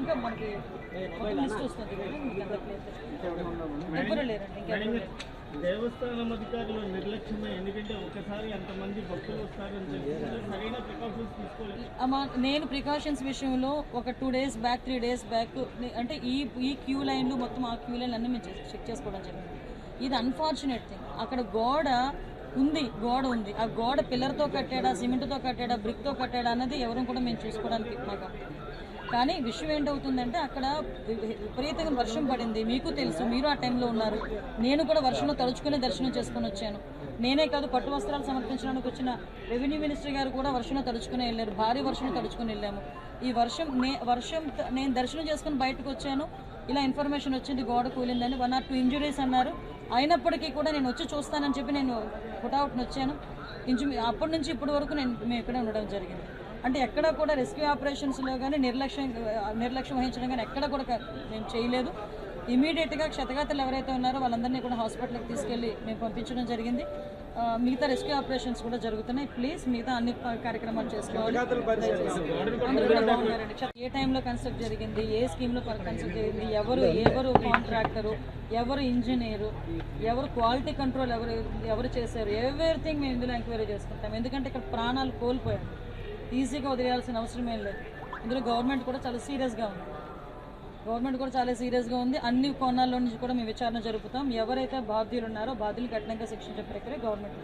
ఇంకా మనకి లిస్ట్ వస్తుంది కదా, మీకు అంత క్లియర్ ఎవరు లేరండి, ఇంకెవరు లేరు. దేవస్థానం అధికారులు నిర్లక్ష్యమే, ఎందుకంటే ఒకసారి అంతమంది భక్తులు వస్తారని చెప్పి సరైన ప్రికాషన్స్ తీసుకోలేదు. నేను ప్రికాషన్స్ విషయంలో ఒక 2 days బ్యాక్ 3 days బ్యాక్ అంటే ఈ క్యూ లైన్లు మొత్తం ఆ క్యూ లైన్లు అన్నీ మేము చెక్ చేసుకోవడం జరిగింది. ఇది అన్ఫార్చునేట్ థింగ్. అక్కడ గోడ ఉంది, ఆ గోడ పిల్లర్తో కట్టాడా, సిమెంట్తో కట్టాడా, బ్రిక్తో కట్టాడా అన్నది ఎవరు కూడా మేము చూసుకోవడానికి మాకు. కానీ విషయం ఏంటవుతుందంటే అక్కడ విపరీతంగా వర్షం పడింది, మీకు తెలుసు, మీరు ఆ టైంలో ఉన్నారు. నేను కూడా వర్షంలో తడుచుకుని దర్శనం చేసుకుని వచ్చాను. నేనే కాదు, పట్టు వస్త్రాలు సమర్పించడానికి వచ్చిన రెవెన్యూ మినిస్టర్ గారు కూడా వర్షంలో తడుచుకుని వెళ్ళారు, భారీ వర్షంలో తడుచుకుని వెళ్ళాము. ఈ వర్షం నేను దర్శనం చేసుకుని బయటకు వచ్చాను, ఇలా ఇన్ఫర్మేషన్ వచ్చింది గోడ కూలిందని. 1 or 2 ఇంజురీస్ అన్నారు. అయినప్పటికీ కూడా నేను వచ్చి చూస్తానని చెప్పి నేను పుట్అవుట్ని వచ్చాను. అప్పటి నుంచి ఇప్పటి వరకు మేము ఇక్కడే ఉండడం జరిగింది. అంటే ఎక్కడ కూడా రెస్క్యూ ఆపరేషన్స్లో కానీ నిర్లక్ష్యం వహించడం కానీ ఎక్కడ కూడా మేము చేయలేదు. ఇమీడియట్గా క్షతగాతులు ఎవరైతే ఉన్నారో వాళ్ళందరినీ కూడా హాస్పిటల్కి తీసుకెళ్ళి మేము పంపించడం జరిగింది. మిగతా రెస్క్యూ ఆపరేషన్స్ కూడా జరుగుతున్నాయి. ప్లీజ్ మిగతా అన్ని కార్యక్రమాలు చేసుకోవాలి. అందరూ కూడా బాగున్నారండి. ఏ టైంలో కన్స్ట్రక్ట్ జరిగింది, ఏ స్కీమ్లో కన్స్ట్రక్ట్ జరిగింది, ఎవరు కాంట్రాక్టరు, ఎవరు ఇంజనీరు, ఎవరు క్వాలిటీ కంట్రోల్ ఎవరు చేశారు, ఎవ్రీథింగ్ మేము ఇందులో ఎంక్వైరీ చేసుకుంటాం. ఎందుకంటే ఇక్కడ ప్రాణాలు కోల్పోయాం, ఈజీగా వదిలేయాల్సిన అవసరం ఏం లేదు. ఇందులో గవర్నమెంట్ కూడా చాలా సీరియస్గా ఉంది. అన్ని కోణాల్లో నుంచి కూడా మేము విచారణ జరుపుతాం. ఎవరైతే బాధ్యులు ఉన్నారో బాధ్యులు కఠినంగా శిక్షించే ప్రక్రియ గవర్నమెంట్.